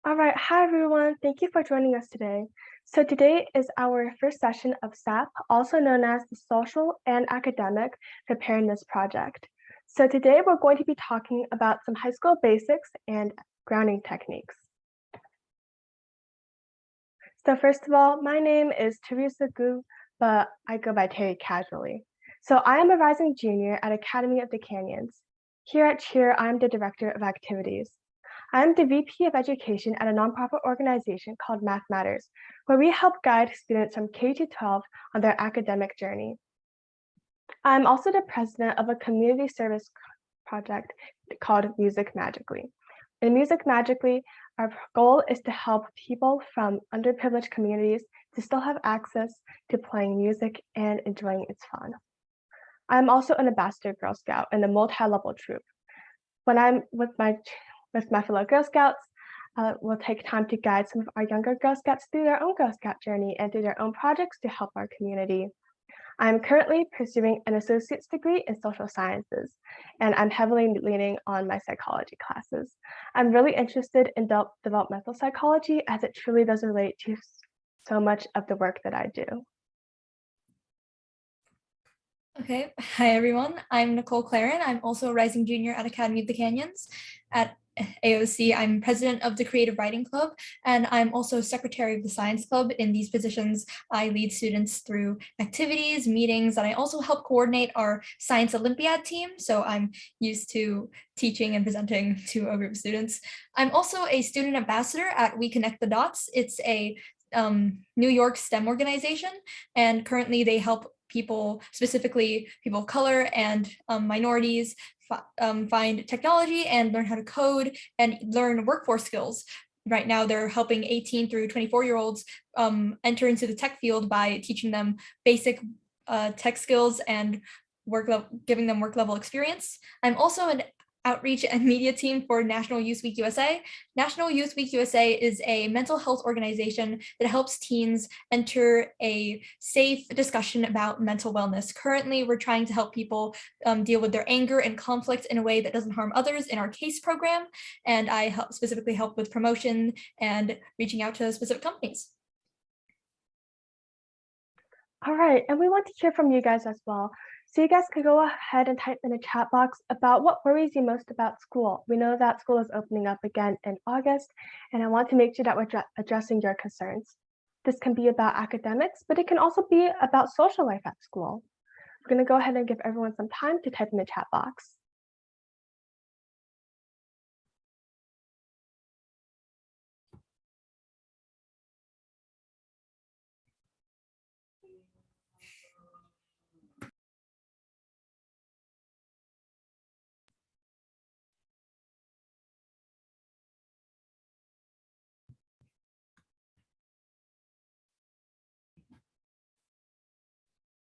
All right, hi everyone. Thank you for joining us today. So today is our first session of SAP, also known as the Social and Academic Preparedness Project. So today we're going to be talking about some high school basics and grounding techniques. So first of all, my name is Teresa Gu, but I go by Terry casually. So I am a rising junior at Academy of the Canyons. Here at Cheer, I'm the Director of Activities. I'm the VP of Education at a nonprofit organization called Math Matters, where we help guide students from K to 12 on their academic journey. I'm also the president of a community service project called Music Magically. In Music Magically, our goal is to help people from underprivileged communities to still have access to playing music and enjoying its fun. I'm also an ambassador Girl Scout in the multi-level troop. When I'm with my fellow Girl Scouts, we'll take time to guide some of our younger Girl Scouts through their own Girl Scout journey and through their own projects to help our community. I'm currently pursuing an associate's degree in social sciences, and I'm heavily leaning on my psychology classes. I'm really interested in developmental psychology as it truly does relate to so much of the work that I do. Okay, hi everyone. I'm Nicole Claren. I'm also a rising junior at Academy of the Canyons. At AOC, I'm president of the Creative Writing Club, and I'm also secretary of the Science Club. In these positions, I lead students through activities, meetings, and I also help coordinate our Science Olympiad team. So I'm used to teaching and presenting to a group of students. I'm also a student ambassador at We Connect the Dots. It's a New York STEM organization, and currently they help people, specifically people of color and minorities, find technology and learn how to code and learn workforce skills. Right now, they're helping 18 through 24-year-olds enter into the tech field by teaching them basic tech skills and giving them work level experience. I'm also an outreach and media team for National Youth Week USA. National Youth Week USA is a mental health organization that helps teens enter a safe discussion about mental wellness. Currently, we're trying to help people deal with their anger and conflict in a way that doesn't harm others in our CASE program. And I specifically help with promotion and reaching out to specific companies. All right, and we want to hear from you guys as well. So you guys can go ahead and type in the chat box about what worries you most about school. We know that school is opening up again in August, and I want to make sure that we're addressing your concerns. This can be about academics, but it can also be about social life at school. We're going to go ahead and give everyone some time to type in the chat box.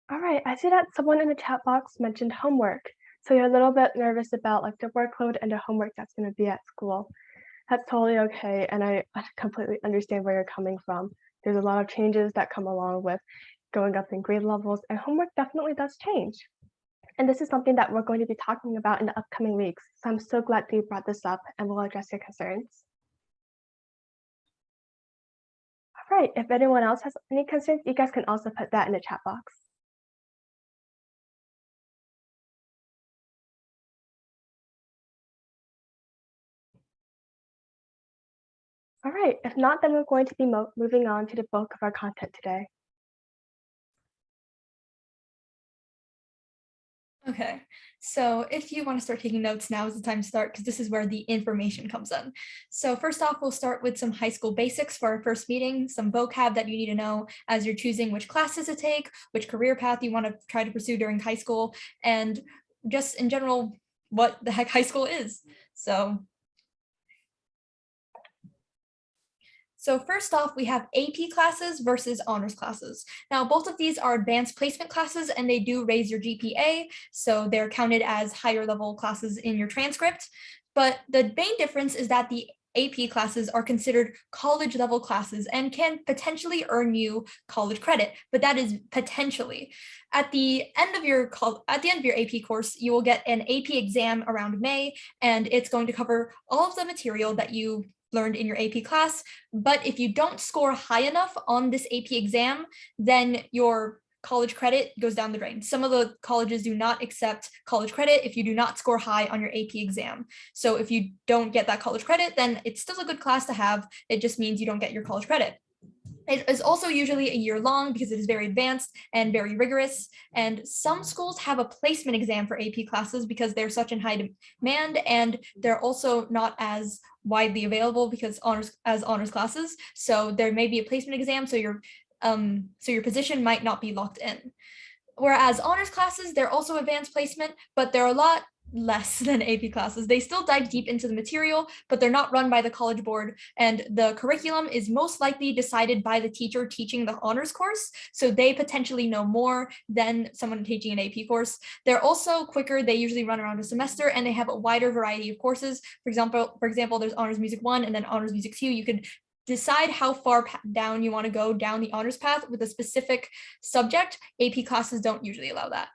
All right, I see that someone in the chat box mentioned homework. So you're a little bit nervous about like the workload and the homework that's going to be at school. That's totally okay, and I completely understand where you're coming from. There's a lot of changes that come along with going up in grade levels, and homework definitely does change. And this is something that we're going to be talking about in the upcoming weeks. So I'm so glad that you brought this up, and we'll address your concerns. All right, if anyone else has any concerns, you guys can also put that in the chat box. All right, if not, then we're going to be moving on to the bulk of our content today. Okay, so if you want to start taking notes, now is the time to start because this is where the information comes in. So first off, we'll start with some high school basics for our first meeting, some vocab that you need to know as you're choosing which classes to take, which career path you want to try to pursue during high school, and just in general, what the heck high school is. So first off, we have AP classes versus honors classes. Now, both of these are advanced placement classes and they do raise your GPA. So they're counted as higher level classes in your transcript. But the main difference is that the AP classes are considered college level classes and can potentially earn you college credit, but that is potentially. At the end of your AP course, you will get an AP exam around May, and it's going to cover all of the material that you learned in your AP class. But if you don't score high enough on this AP exam, then your college credit goes down the drain. Some of the colleges do not accept college credit if you do not score high on your AP exam. So if you don't get that college credit, then it's still a good class to have. It just means you don't get your college credit. It is also usually a year long because it is very advanced and very rigorous. And some schools have a placement exam for AP classes because they're such in high demand, and they're also not as widely available because honors classes. So there may be a placement exam, so your position might not be locked in. Whereas honors classes, they're also advanced placement, but they're a lot less than AP classes. They still dive deep into the material, but they're not run by the College Board, and the curriculum is most likely decided by the teacher teaching the honors course, so they potentially know more than someone teaching an AP course. They're also quicker. They usually run around a semester, and they have a wider variety of courses. For example, there's Honors Music 1 and then Honors Music 2. You could decide how far down you want to go down the honors path with a specific subject. AP classes don't usually allow that.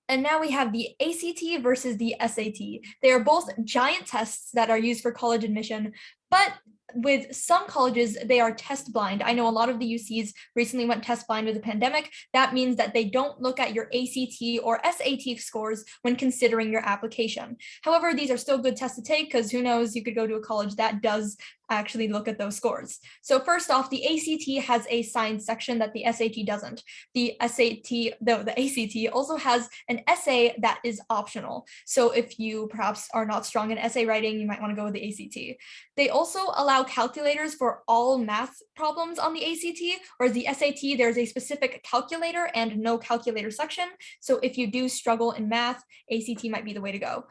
And now we have the ACT versus the SAT. They are both giant tests that are used for college admission, but with some colleges, they are test blind. I know a lot of the UCs recently went test blind with the pandemic. That means that they don't look at your ACT or SAT scores when considering your application. However, these are still good tests to take because who knows, you could go to a college that does actually look at those scores. So first off, the ACT has a science section that the SAT doesn't. The ACT also has an essay that is optional. So if you perhaps are not strong in essay writing, you might want to go with the ACT. They also allow calculators for all math problems on the ACT, whereas the SAT, there's a specific calculator and no calculator section. So if you do struggle in math, ACT might be the way to go.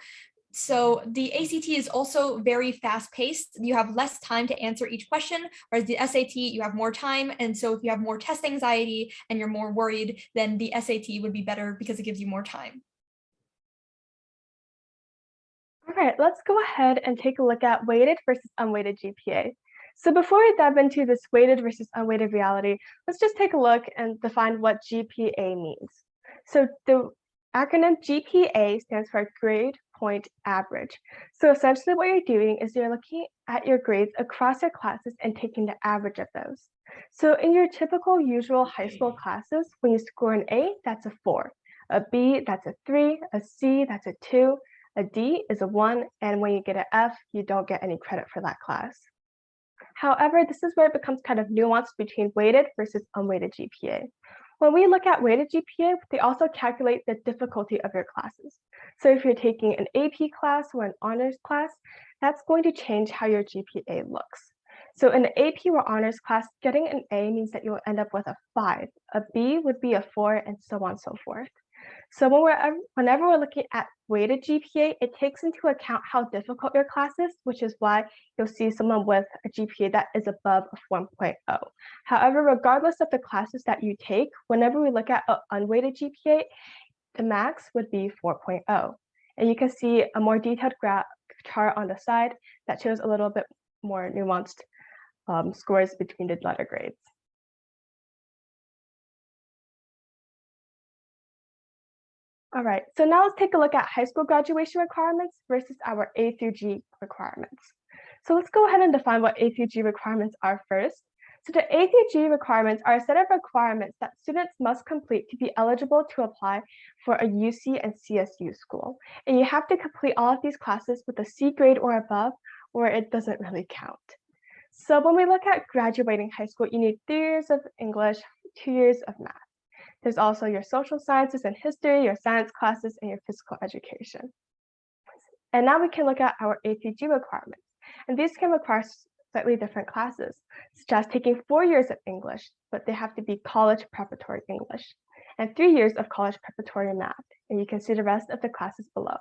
So the ACT is also very fast paced. You have less time to answer each question, whereas the SAT, you have more time. And so if you have more test anxiety and you're more worried, then the SAT would be better because it gives you more time. All right, let's go ahead and take a look at weighted versus unweighted GPA. So before we dive into this weighted versus unweighted reality, let's just take a look and define what GPA means. So the acronym GPA stands for grade point average. So essentially what you're doing is you're looking at your grades across your classes and taking the average of those. So in your typical usual high school classes, when you score an A, that's a 4. A B, that's a 3. A C, that's a 2. A D is a 1, and when you get an F, you don't get any credit for that class. However, this is where it becomes kind of nuanced between weighted versus unweighted GPA. When we look at weighted GPA, they also calculate the difficulty of your classes. So if you're taking an AP class or an honors class, that's going to change how your GPA looks. So in the AP or honors class, getting an A means that you'll end up with a 5. A B would be a 4, and so on and so forth. So whenever we're looking at weighted GPA, it takes into account how difficult your class is, which is why you'll see someone with a GPA that is above a 1.0. However, regardless of the classes that you take, whenever we look at an unweighted GPA, the max would be 4.0. And you can see a more detailed chart on the side that shows a little bit more nuanced scores between the letter grades. All right, so now let's take a look at high school graduation requirements versus our A through G requirements. So let's go ahead and define what A through G requirements are first. So the A through G requirements are a set of requirements that students must complete to be eligible to apply for a UC and CSU school. And you have to complete all of these classes with a C grade or above, or it doesn't really count. So when we look at graduating high school, you need 3 years of English, 2 years of math. There's also your social sciences and history, your science classes, and your physical education. And now we can look at our APG requirements. And these can require slightly different classes, such as taking 4 years of English, but they have to be college preparatory English, and 3 years of college preparatory math. And you can see the rest of the classes below.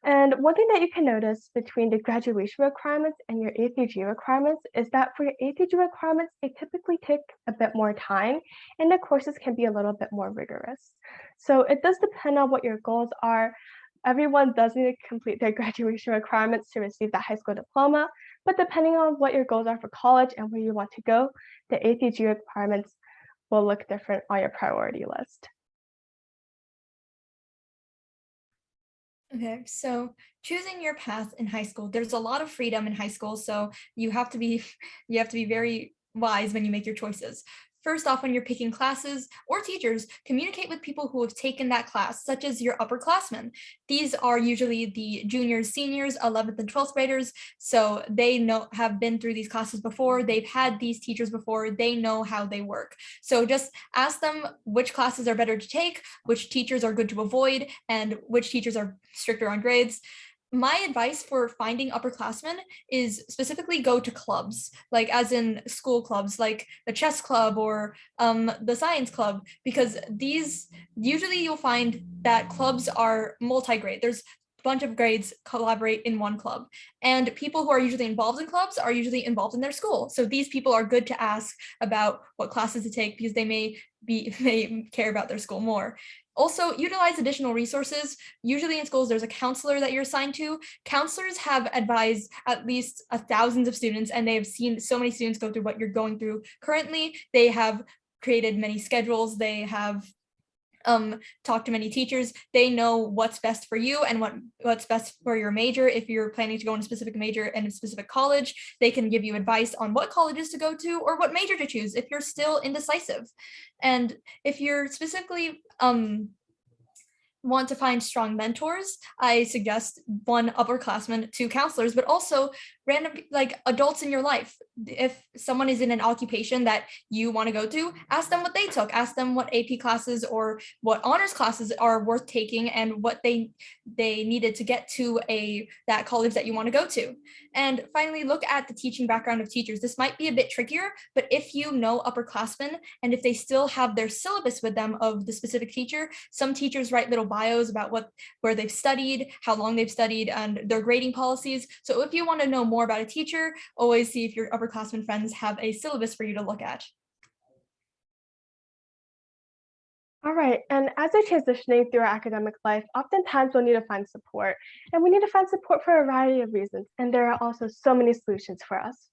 And one thing that you can notice between the graduation requirements and your APG requirements is that for your APG requirements, they typically take a bit more time, and the courses can be a little bit more rigorous. So it does depend on what your goals are. Everyone does need to complete their graduation requirements to receive that high school diploma, but depending on what your goals are for college and where you want to go, the APG requirements will look different on your priority list. Okay, so choosing your path in high school, there's a lot of freedom in high school, so you have to be you have to be very wise when you make your choices. First off, when you're picking classes or teachers, communicate with people who have taken that class, such as your upperclassmen. These are usually the juniors, seniors, 11th and 12th graders, so they have been through these classes before, they've had these teachers before, they know how they work. So just ask them which classes are better to take, which teachers are good to avoid, and which teachers are stricter on grades. My advice for finding upperclassmen is specifically go to clubs, like as in school clubs, like the chess club or the science club, because these usually you'll find that clubs are multi-grade. There's a bunch of grades collaborate in one club, and people who are usually involved in clubs are usually involved in their school. So these people are good to ask about what classes to take because they may care about their school more. Also, utilize additional resources. Usually in schools, there's a counselor that you're assigned to. Counselors have advised at least thousands of students, and they have seen so many students go through what you're going through currently. They have created many schedules. They have talked to many teachers. They know what's best for you and what's best for your major. If you're planning to go in a specific major in a specific college, they can give you advice on what colleges to go to or what major to choose if you're still indecisive. And if you're specifically want to find strong mentors, I suggest one upperclassman, two counselors, but also random like adults in your life. If someone is in an occupation that you want to go to, ask them what they took, ask them what AP classes or what honors classes are worth taking and what they needed to get to that college that you want to go to. And finally, look at the teaching background of teachers. This might be a bit trickier, but if you know upperclassmen and if they still have their syllabus with them of the specific teacher, some teachers write little bios about where they've studied, how long they've studied, and their grading policies. So if you want to know more about a teacher, always see if your upperclassmen friends have a syllabus for you to look at. All right, and as we're transitioning through our academic life, oftentimes we'll need to find support. And we need to find support for a variety of reasons, and there are also so many solutions for us.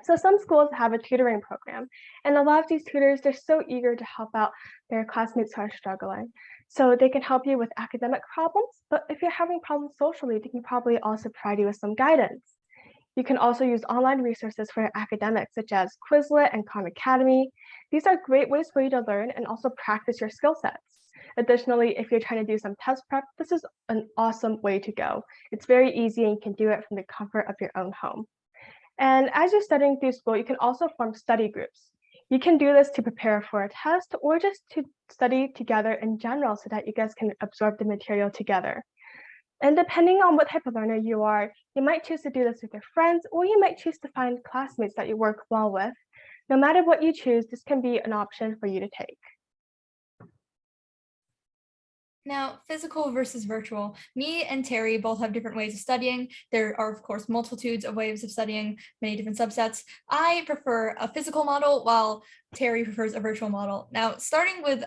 So some schools have a tutoring program, and a lot of these tutors, they're so eager to help out their classmates who are struggling. So they can help you with academic problems, but if you're having problems socially, they can probably also provide you with some guidance. You can also use online resources for your academics, such as Quizlet and Khan Academy. These are great ways for you to learn and also practice your skill sets. Additionally, if you're trying to do some test prep, this is an awesome way to go. It's very easy and you can do it from the comfort of your own home. And as you're studying through school, you can also form study groups. You can do this to prepare for a test or just to study together in general so that you guys can absorb the material together. And depending on what type of learner you are, you might choose to do this with your friends, or you might choose to find classmates that you work well with. No matter what you choose, this can be an option for you to take. Now, physical versus virtual. Me and Terry both have different ways of studying. There are, of course, multitudes of ways of studying, many different subsets. I prefer a physical model, while Terry prefers a virtual model. Now, starting with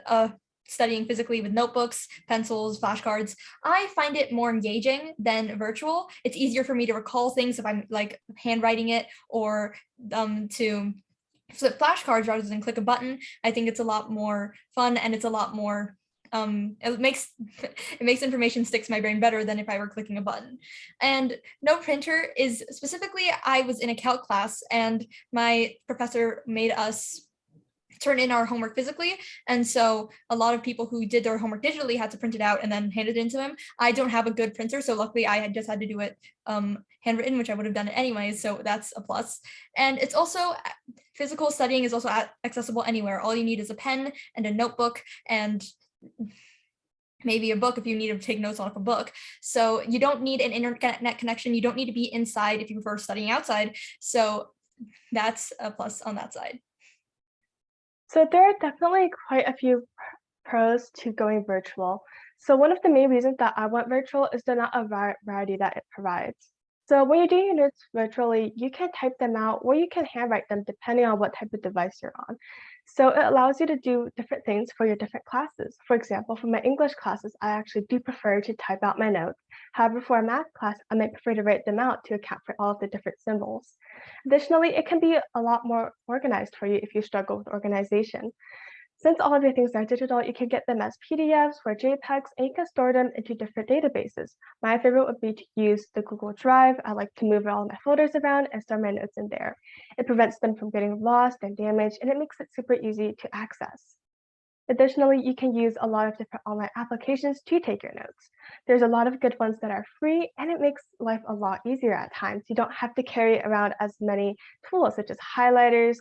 studying physically with notebooks, pencils, flashcards, I find it more engaging than virtual. It's easier for me to recall things if I'm like handwriting it or to flip flashcards rather than click a button. I think it's a lot more fun and it's a lot more it makes information stick to my brain better than if I were clicking a button. And no printer is specifically, I was in a calc class and my professor made us turn in our homework physically. And so a lot of people who did their homework digitally had to print it out and then hand it in to him. I don't have a good printer, so luckily I had just had to do it handwritten, which I would have done it anyways, so that's a plus. And it's also, physical studying is also accessible anywhere. All you need is a pen and a notebook and maybe a book if you need to take notes off a book. So you don't need an internet connection. You don't need to be inside if you prefer studying outside. So that's a plus on that side. So there are definitely quite a few pros to going virtual. So one of the main reasons that I went virtual is the amount of variety that it provides. So when you're doing your notes virtually, you can type them out or you can handwrite them depending on what type of device you're on. So it allows you to do different things for your different classes. For example, for my English classes, I actually do prefer to type out my notes. However, for a math class, I might prefer to write them out to account for all of the different symbols. Additionally, it can be a lot more organized for you if you struggle with organization. Since all of your things are digital, you can get them as PDFs or JPEGs, and you can store them into different databases. My favorite would be to use the Google Drive. I like to move all my folders around and store my notes in there. It prevents them from getting lost and damaged, and it makes it super easy to access. Additionally, you can use a lot of different online applications to take your notes. There's a lot of good ones that are free, and it makes life a lot easier at times. You don't have to carry around as many tools such as highlighters,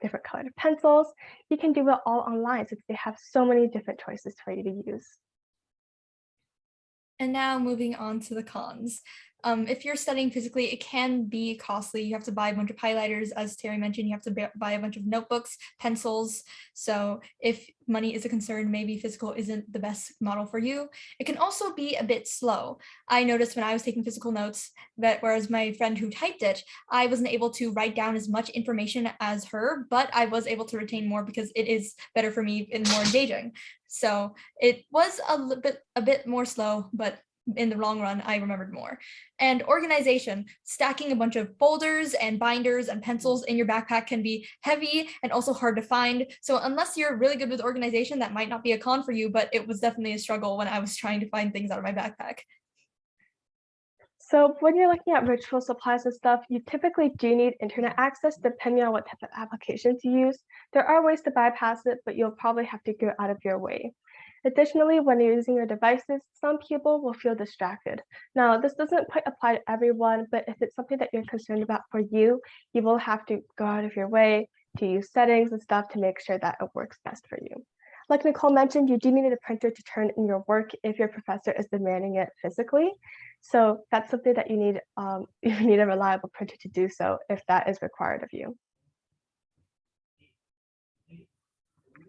different colored pencils. You can do it all online since they have so many different choices for you to use. And now moving on to the cons. If you're studying physically, it can be costly. You have to buy a bunch of highlighters. As Terry mentioned, you have to buy a bunch of notebooks, pencils. So if money is a concern, maybe physical isn't the best model for you. It can also be a bit slow. I noticed when I was taking physical notes that whereas my friend who typed it, I wasn't able to write down as much information as her, but I was able to retain more because it is better for me and more engaging. So it was a bit more slow, but in the long run, I remembered more. And organization, stacking a bunch of folders and binders and pencils in your backpack can be heavy and also hard to find. So unless you're really good with organization, that might not be a con for you, but it was definitely a struggle when I was trying to find things out of my backpack. So when you're looking at ritual supplies and stuff, you typically do need internet access depending on what type of applications you use. There are ways to bypass it, but you'll probably have to go out of your way. Additionally, when you're using your devices, some people will feel distracted. Now, this doesn't quite apply to everyone, but if it's something that you're concerned about for you, you will have to go out of your way to use settings and stuff to make sure that it works best for you. Like Nicole mentioned, you do need a printer to turn in your work if your professor is demanding it physically. So that's something that you need. You need a reliable printer to do so if that is required of you.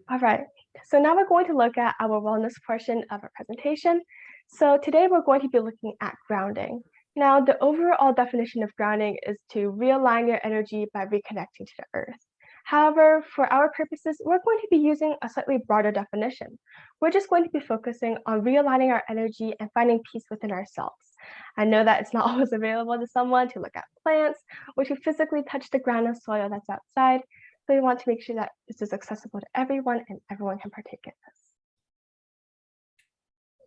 All right, so now we're going to look at our wellness portion of our presentation. So today we're going to be looking at grounding. Now, the overall definition of grounding is to realign your energy by reconnecting to the earth. However, for our purposes, we're going to be using a slightly broader definition. We're just going to be focusing on realigning our energy and finding peace within ourselves. I know that it's not always available to someone to look at plants or to physically touch the ground and soil that's outside. So we want to make sure that this is accessible to everyone and everyone can partake in this.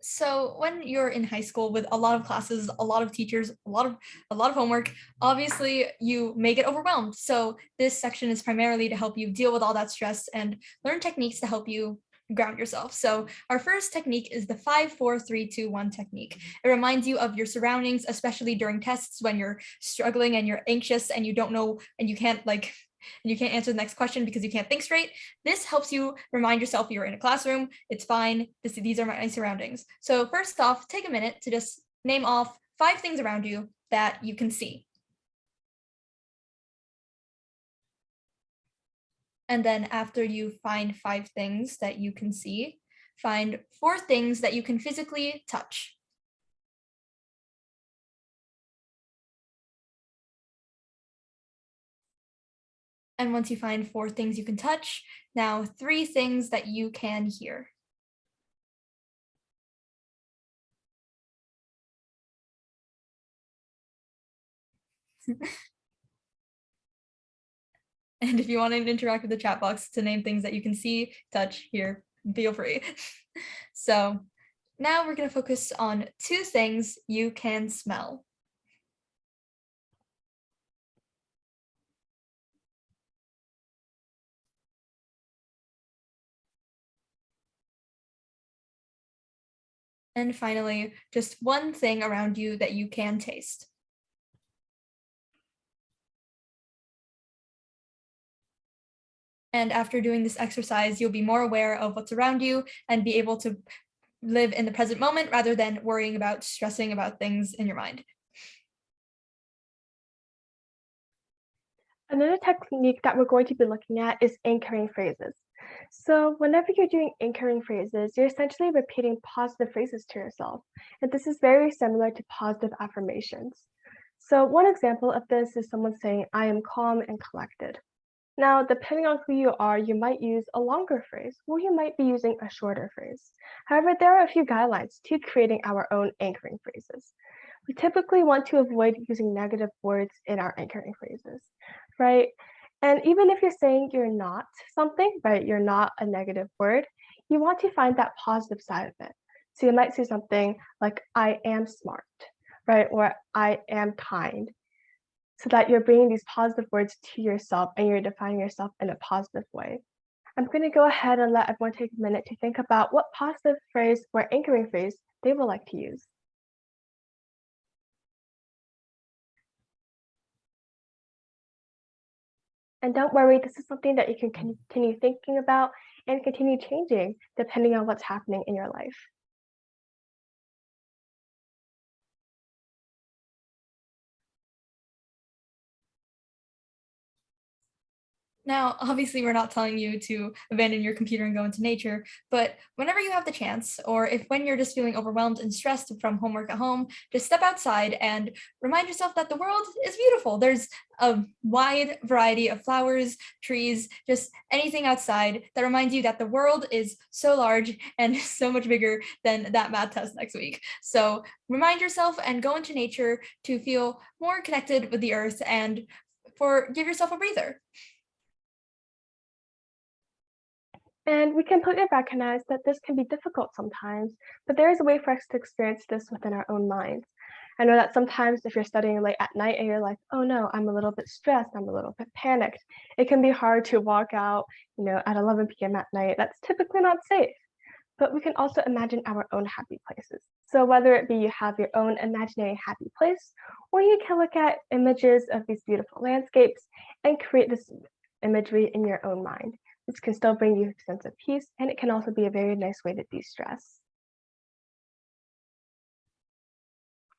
So when you're in high school with a lot of classes, a lot of teachers, a lot of homework, obviously you may get overwhelmed. So this section is primarily to help you deal with all that stress and learn techniques to help you ground yourself. So our first technique is the 5-4-3-2-1 technique. It reminds you of your surroundings, especially during tests when you're struggling and you're anxious and you don't know and you can't answer the next question because you can't think straight. This helps you remind yourself you're in a classroom. It's fine. These are my surroundings. So first off, take a minute to just name off 5 things around you that you can see. And then after you find 5 things that you can see, find 4 things that you can physically touch. And once you find 4 things you can touch, now 3 things that you can hear. And if you want to interact with the chat box to name things that you can see, touch, hear, feel free. So now we're going to focus on 2 things you can smell. And finally, just 1 thing around you that you can taste. And after doing this exercise, you'll be more aware of what's around you and be able to live in the present moment rather than worrying about stressing about things in your mind. Another technique that we're going to be looking at is anchoring phrases. So whenever you're doing anchoring phrases, you're essentially repeating positive phrases to yourself. And this is very similar to positive affirmations. So one example of this is someone saying, I am calm and collected. Now, depending on who you are, you might use a longer phrase, or you might be using a shorter phrase. However, there are a few guidelines to creating our own anchoring phrases. We typically want to avoid using negative words in our anchoring phrases, right? And even if you're saying you're not something, right, you're not a negative word, you want to find that positive side of it. So you might say something like, I am smart, right, or I am kind, so that you're bringing these positive words to yourself and you're defining yourself in a positive way. I'm going to go ahead and let everyone take a minute to think about what positive phrase or anchoring phrase they would like to use. And don't worry, this is something that you can continue thinking about and continue changing depending on what's happening in your life. Now, obviously, we're not telling you to abandon your computer and go into nature, but whenever you have the chance, or if when you're just feeling overwhelmed and stressed from homework at home, just step outside and remind yourself that the world is beautiful. There's a wide variety of flowers, trees, just anything outside that reminds you that the world is so large and so much bigger than that math test next week. So remind yourself and go into nature to feel more connected with the earth and give yourself a breather. And we completely recognize that this can be difficult sometimes, but there is a way for us to experience this within our own minds. I know that sometimes if you're studying late at night and you're like, oh no, I'm a little bit stressed, I'm a little bit panicked, it can be hard to walk out, at 11 p.m. at night. That's typically not safe. But we can also imagine our own happy places. So whether it be you have your own imaginary happy place, or you can look at images of these beautiful landscapes and create this imagery in your own mind. This can still bring you a sense of peace, and it can also be a very nice way to de-stress.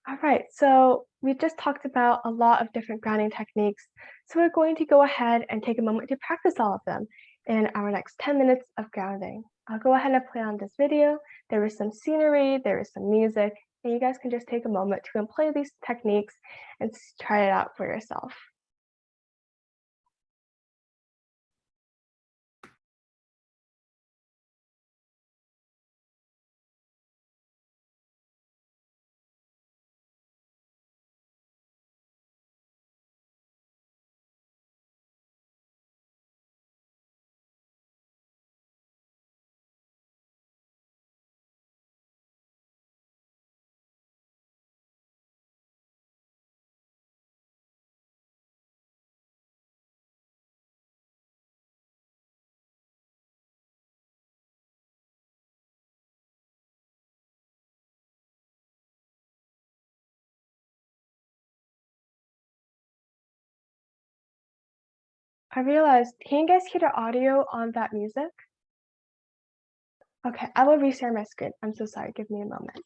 All right, so we just talked about a lot of different grounding techniques. So we're going to go ahead and take a moment to practice all of them in our next 10 minutes of grounding. I'll go ahead and play on this video. There is some scenery, there is some music, and you guys can just take a moment to employ these techniques and try it out for yourself. I realized, can you guys hear the audio on that music? Okay, I will reshare my screen. I'm so sorry, give me a moment.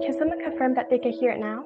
Can someone confirm that they can hear it now?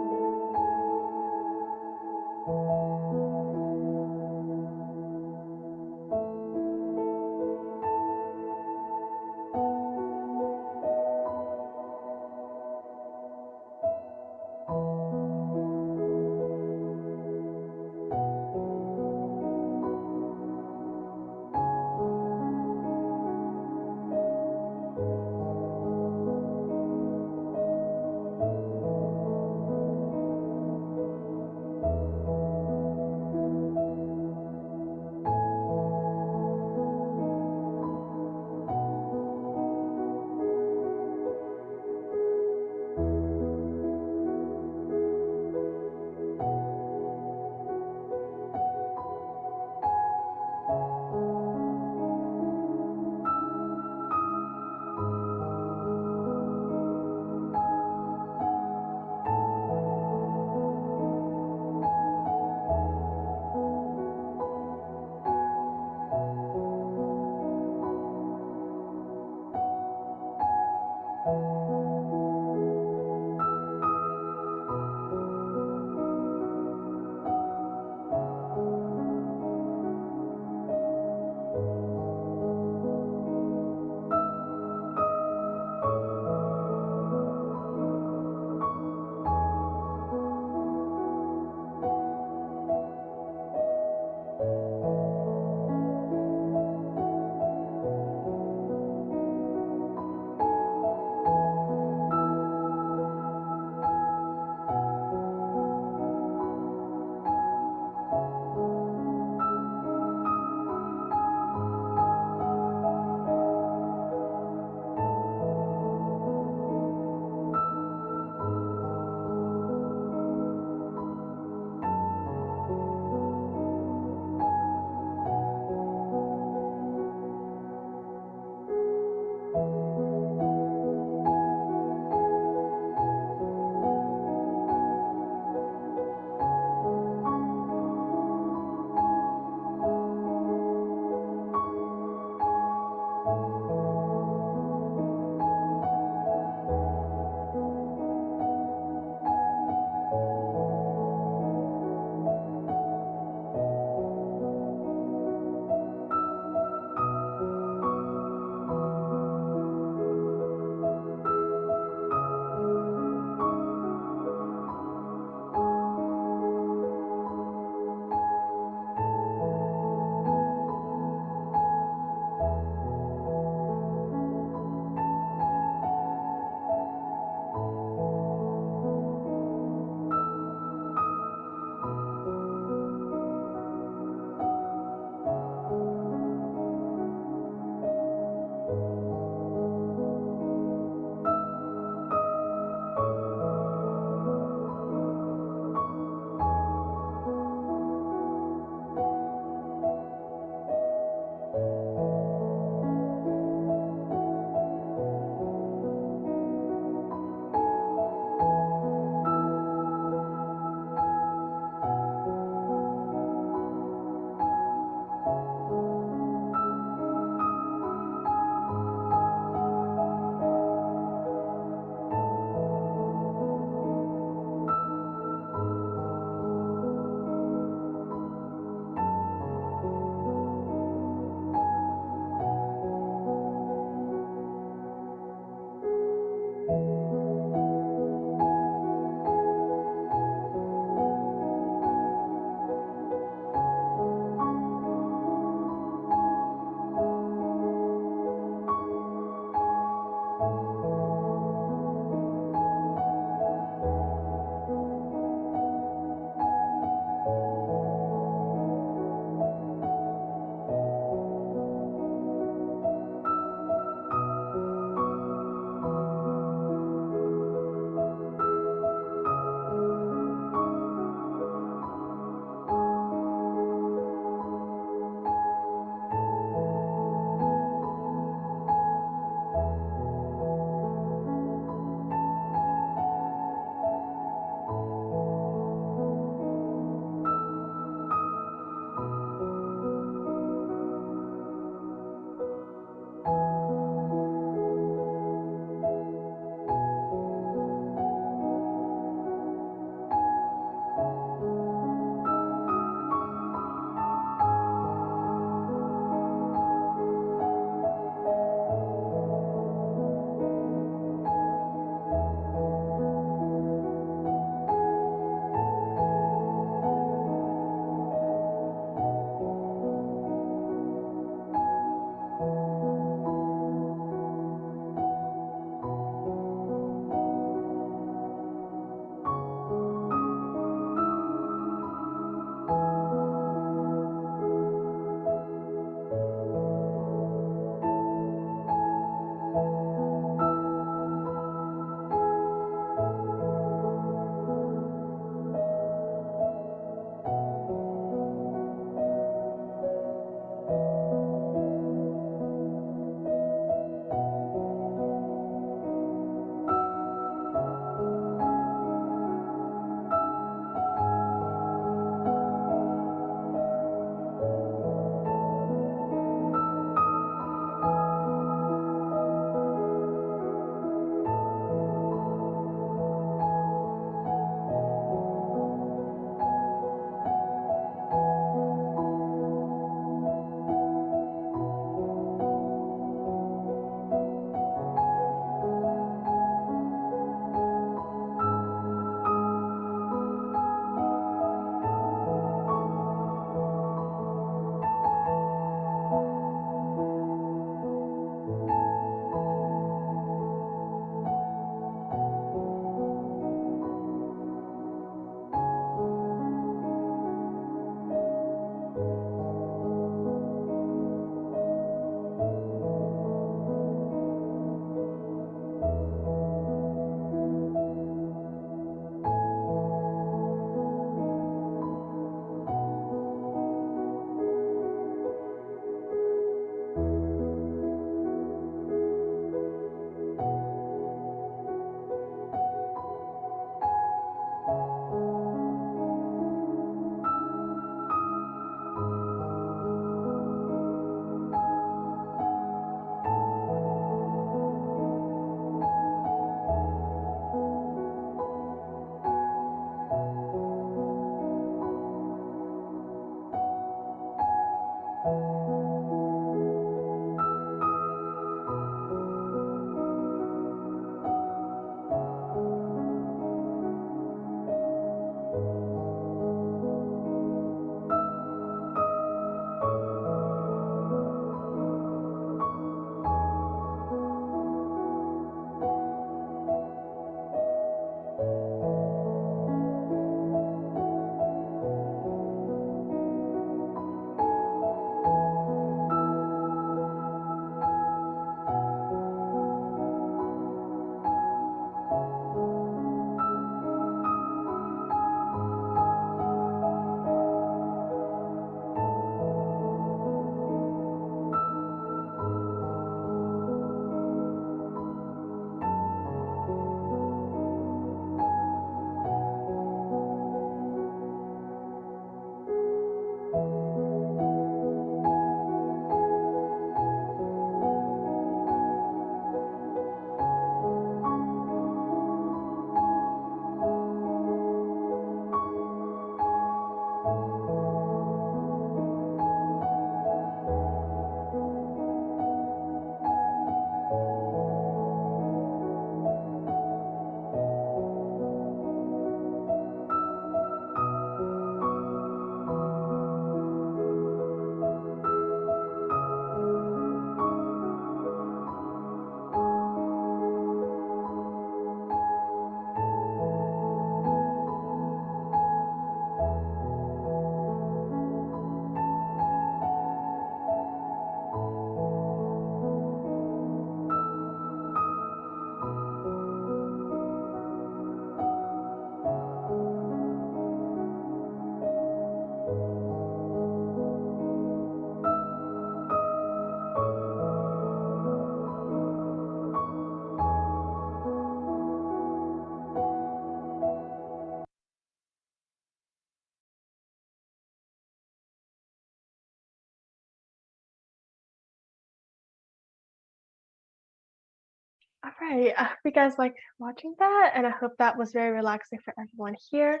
All right. I hope you guys liked watching that, and I hope that was very relaxing for everyone here.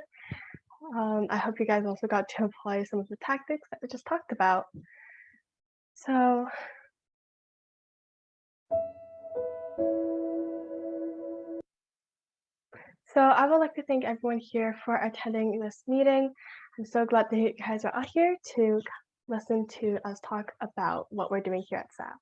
I hope you guys also got to apply some of the tactics that we just talked about. So, I would like to thank everyone here for attending this meeting. I'm so glad that you guys are out here to listen to us talk about what we're doing here at SAP.